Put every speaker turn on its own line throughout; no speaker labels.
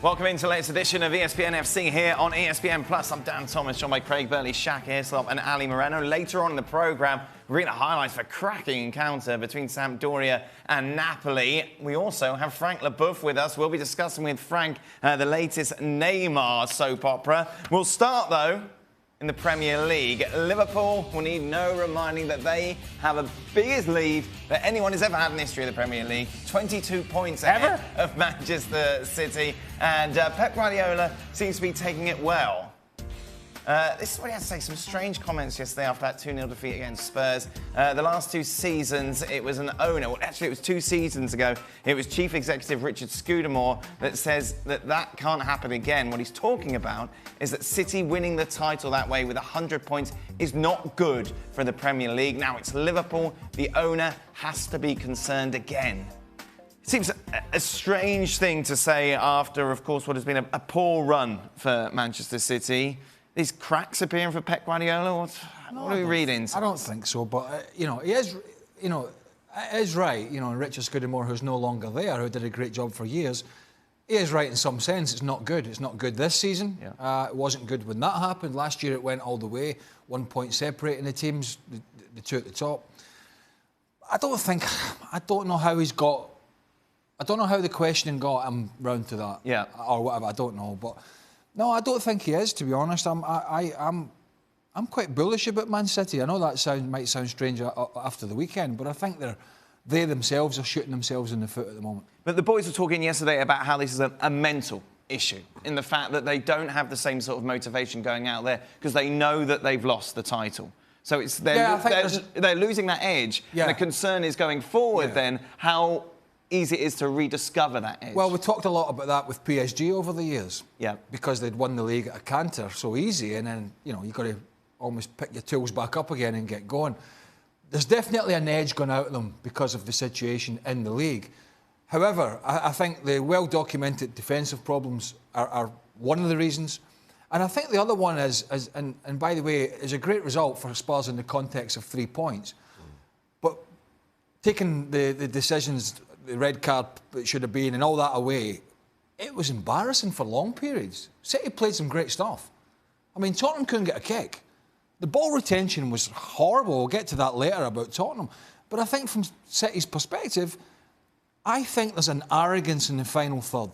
Welcome into the latest edition of ESPN FC here on ESPN Plus. I'm Dan Thomas, joined by Craig Burley, Shaq Hislop and Ali Moreno. Later on in the programme, we're going to highlight a cracking encounter between Sampdoria and Napoli. We also have Frank Leboeuf with us. We'll be discussing with Frank the latest Neymar soap opera. We'll start, though, in the Premier League. Liverpool will need no reminding that they have the biggest lead that anyone has ever had in the history of the Premier League. 22 points ahead of Manchester City. And Pep Guardiola seems to be taking it well. This is what he had to say. Some strange comments yesterday after that 2-0 defeat against Spurs. The last 2 seasons, it was an owner. Well, actually, it was 2 seasons ago. It was Chief Executive Richard Scudamore that says that can't happen again. What he's talking about is that City winning the title that way with 100 points is not good for the Premier League. Now it's Liverpool. The owner has to be concerned again. It seems a strange thing to say after, of course, what has been a poor run for Manchester City. These cracks appearing for Pep Guardiola? What are we reading?
I don't think so, but, he is, it is right, Richard Scudamore, who's no longer there, who did a great job for years, he is right in some sense. It's not good. It's not good this season. Yeah. It wasn't good when that happened. Last year it went all the way, 1 point separating the teams, the 2 at the top. I don't know how the questioning got him round to that.
Yeah.
Or whatever, I don't know, but... No, I don't think he is, to be honest. I'm quite bullish about Man City. I know that might sound strange after the weekend, but I think they themselves are shooting themselves in the foot at the moment.
But the boys were talking yesterday about how this is a mental issue, in the fact that they don't have the same sort of motivation going out there because they know that they've lost the title. So they're losing that edge. Yeah. And the concern is going forward then how easy it is to rediscover that edge.
Well, we talked a lot about that with PSG over the years.
Yeah.
Because they'd won the league at a canter so easy, and then, you've got to almost pick your tools back up again and get going. There's definitely an edge gone out of them because of the situation in the league. However, I think the well-documented defensive problems are one of the reasons. And I think the other one is and by the way, is a great result for Spurs in the context of 3 points. But taking the decisions, the red card it should have been and all that away, it was embarrassing for long periods. City played some great stuff. I mean, Tottenham couldn't get a kick. The ball retention was horrible. We'll get to that later about Tottenham. But I think from City's perspective, I think there's an arrogance in the final third.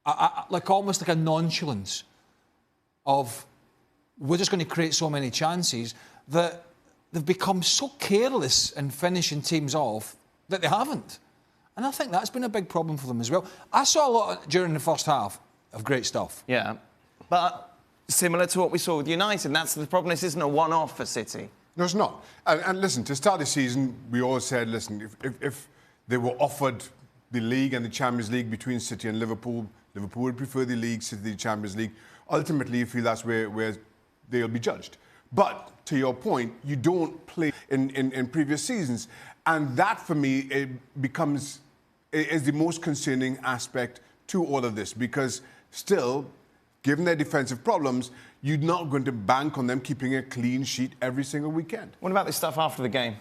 Almost like a nonchalance of we're just going to create so many chances that they've become so careless in finishing teams off that they haven't. And I think that's been a big problem for them as well. I saw a lot during the first half of great stuff.
Yeah, but similar to what we saw with United, and that's the problem. This isn't a one-off for City.
No, it's not. And listen, to start the season, we all said, listen, if they were offered the league and the Champions League between City and Liverpool, Liverpool would prefer the league, City the Champions League. Ultimately, you feel that's where they'll be judged. But to your point, you don't play in previous seasons. And that, for me, is the most concerning aspect to all of this. Because still, given their defensive problems, you're not going to bank on them keeping a clean sheet every single weekend.
What about this stuff after the game?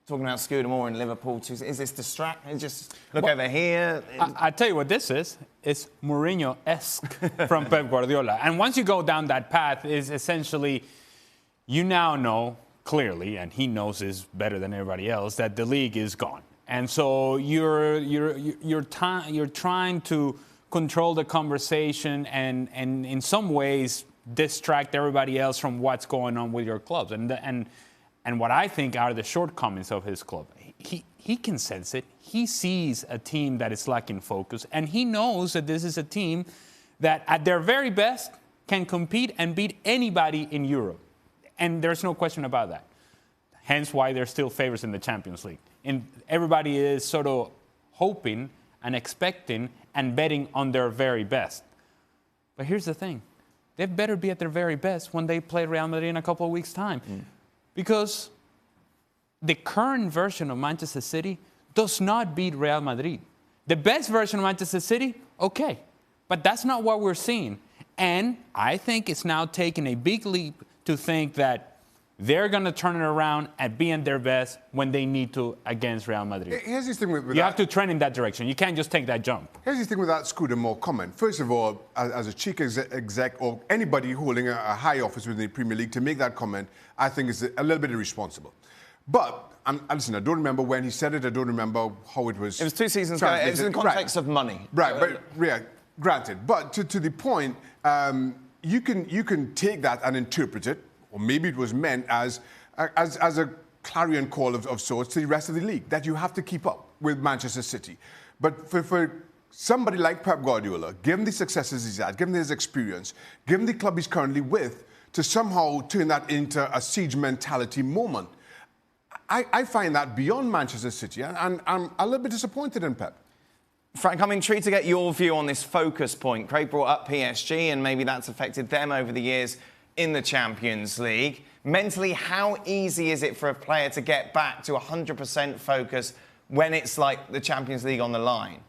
Talking about Scudamore in Liverpool, too. Is this distracting? Just look over here.
I tell you what this is. It's Mourinho-esque from Pep Guardiola. And once you go down that path, is essentially, you now know clearly, and he knows this better than everybody else, that the league is gone. And so you're trying to control the conversation and in some ways distract everybody else from what's going on with your clubs. And what I think are the shortcomings of his club. He can sense it. He sees a team that is lacking focus, and he knows that this is a team that at their very best can compete and beat anybody in Europe. And there's no question about that. Hence why they're still favorites in the Champions League. And everybody is sort of hoping and expecting and betting on their very best. But here's the thing. They better be at their very best when they play Real Madrid in a couple of weeks' time. Because the current version of Manchester City does not beat Real Madrid. The best version of Manchester City, okay. But that's not what we're seeing. And I think it's now taking a big leap to think that they're going to turn it around and be in their best when they need to against Real Madrid.
Here's the thing with
you
that.
have to trend in that direction. You can't just take that jump.
Here's the thing with that Scudamore comment. First of all, as a chief exec or anybody holding a high office within the Premier League, to make that comment, I think is a little bit irresponsible. But, listen, I don't remember when he said it. I don't remember how it was.
It was 2 seasons ago. It was in the context of money.
Right, but yeah, granted. But to the point, you can take that and interpret it, or maybe it was meant as a clarion call of sorts to the rest of the league, that you have to keep up with Manchester City. But for somebody like Pep Guardiola, given the successes he's had, given his experience, given the club he's currently with, to somehow turn that into a siege mentality moment, I find that beyond Manchester City, and I'm a little bit disappointed in Pep.
Frank, I'm intrigued to get your view on this focus point. Craig brought up PSG, and maybe that's affected them over the years in the Champions League. Mentally, how easy is it for a player to get back to 100% focus when it's like the Champions League on the line?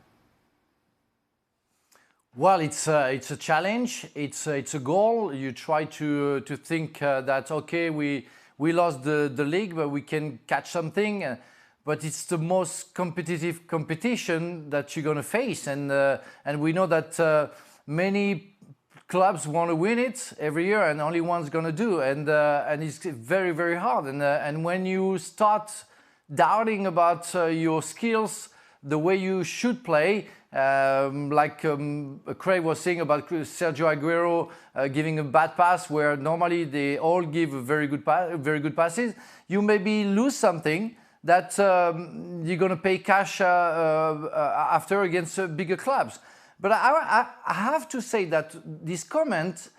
Well, it's a challenge. It's a goal. You try to think that, okay, we lost the league, but we can catch something. But it's the most competitive competition that you're going to face. And we know that many clubs want to win it every year, and only one's going to do. And it's very, very hard. And when you start doubting about your skills, the way you should play, Craig was saying about Sergio Aguero giving a bad pass, where normally they all give very good passes, you maybe lose something that you're going to pay cash after against bigger clubs. But I have to say that this comment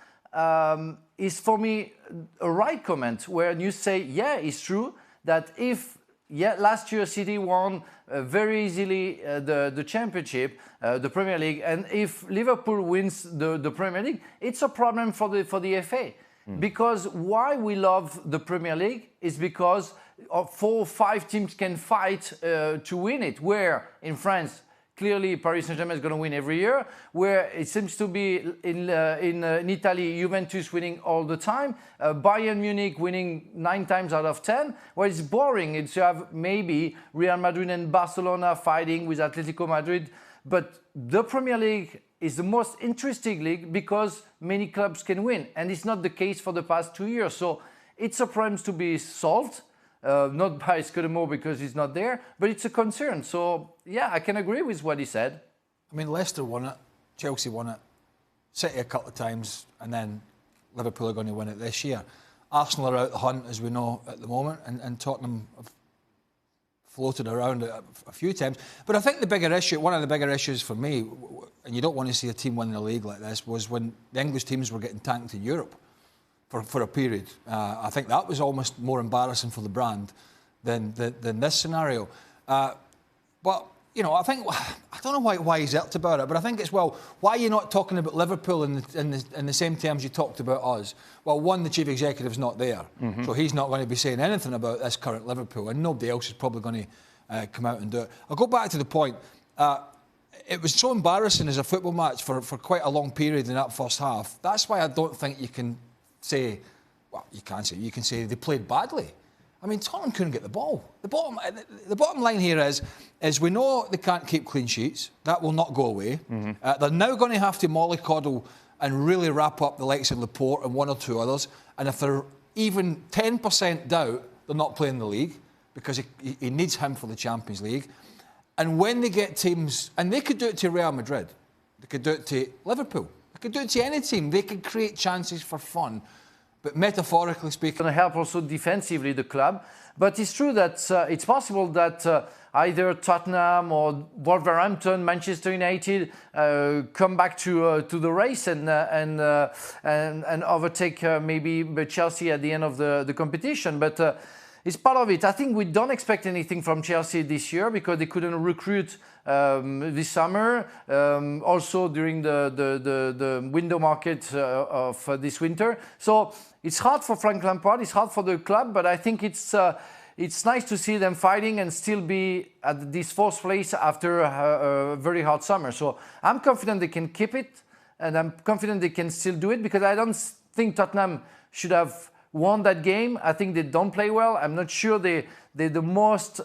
is for me a right comment, where you say, yeah, it's true that if last year City won very easily the Championship, the Premier League, and if Liverpool wins the Premier League, it's a problem for the FA. Because why we love the Premier League is because 4 or 5 teams can fight to win it, where in France, clearly, Paris Saint-Germain is going to win every year, where it seems to be in Italy, Juventus winning all the time, Bayern Munich winning 9 times out of 10. Well, it's boring. It's you have maybe Real Madrid and Barcelona fighting with Atletico Madrid. But the Premier League is the most interesting league because many clubs can win. And it's not the case for the past 2 years. So it's a problem to be solved. Not by Scudamore because he's not there, but it's a concern. So, yeah, I can agree with what he said.
I mean, Leicester won it, Chelsea won it, City a couple of times, and then Liverpool are going to win it this year. Arsenal are out the hunt, as we know, at the moment, and Tottenham have floated around a few times. But I think the bigger issue, one of the bigger issues for me, and you don't want to see a team win the league like this, was when the English teams were getting tanked in Europe. For a period. I think that was almost more embarrassing for the brand than this scenario. But, you know, I don't know why he's irked about it, but I think it's, well, why are you not talking about Liverpool in the same terms you talked about us? Well, one, the chief executive's not there, so he's not going to be saying anything about this current Liverpool, and nobody else is probably going to come out and do it. I'll go back to the point. It was so embarrassing as a football match for quite a long period in that first half. That's why I don't think you can say, well, you can say they played badly. I mean, Tottenham couldn't get the ball. The bottom line here is we know they can't keep clean sheets. That will not go away. They're now going to have to mollycoddle and really wrap up the likes of Laporte and 1 or 2 others. And if they're even 10% doubt, they're not playing the league because he needs him for the Champions League. And when they get teams, and they could do it to Real Madrid, they could do it to Liverpool, they could do it to any team. They could create chances for fun. But metaphorically speaking,
going to help also defensively the club. But it's true that it's possible that either Tottenham or Wolverhampton, Manchester United come back to the race and overtake maybe Chelsea at the end of the competition. But it's part of it. I think we don't expect anything from Chelsea this year because they couldn't recruit this summer. Also during the window market of this winter. So it's hard for Frank Lampard. It's hard for the club. But I think it's nice to see them fighting and still be at this 4th place after a very hard summer. So I'm confident they can keep it, and I'm confident they can still do it because I don't think Tottenham should have won that game. I think they don't play well. I'm not sure they're the most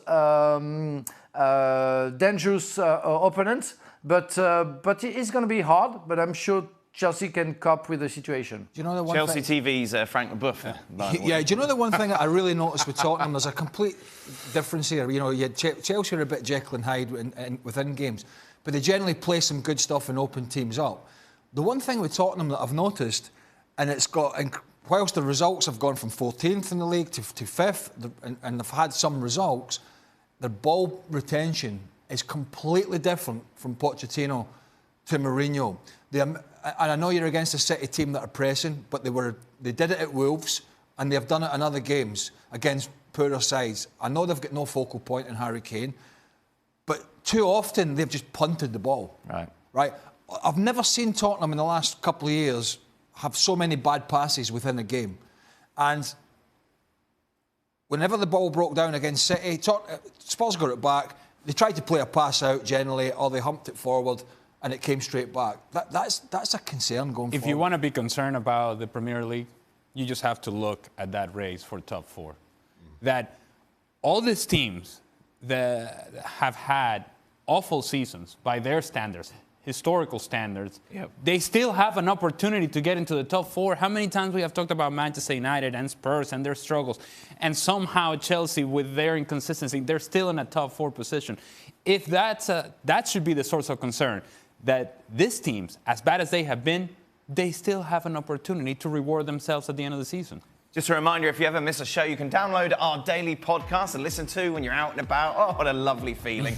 dangerous opponent, but it's going to be hard. But I'm sure Chelsea can cope with the situation.
Do you know the one
Chelsea
thing?
TV's Frank LaBeouf.
Yeah, do you know the one thing that I really noticed with Tottenham? There's a complete difference here. You know, you had Chelsea are a bit Jekyll and Hyde within games, but they generally play some good stuff and open teams up. The one thing with Tottenham that I've noticed, and it's got, whilst the results have gone from 14th in the league to 5th, and they've had some results, their ball retention is completely different from Pochettino to Mourinho. And I know you're against a City team that are pressing, but they did it at Wolves, and they've done it in other games against poorer sides. I know they've got no focal point in Harry Kane, but too often they've just punted the ball. Right. I've never seen Tottenham in the last couple of years have so many bad passes within a game. And whenever the ball broke down against City, Spurs got it back. They tried to play a pass out generally, or they humped it forward, and it came straight back. That's a concern going forward.
If you want to be concerned about the Premier League, you just have to look at that race for top 4. That all these teams that have had awful seasons by their standards, historical standards, they still have an opportunity to get into the top 4. How many times we have talked about Manchester United and Spurs and their struggles, and somehow Chelsea with their inconsistency, they're still in a top 4 position. If that should be the source of concern, that these teams, as bad as they have been, they still have an opportunity to reward themselves at the end of the season.
Just a reminder, if you ever miss a show, you can download our daily podcast and listen to when you're out and about. Oh, what a lovely feeling.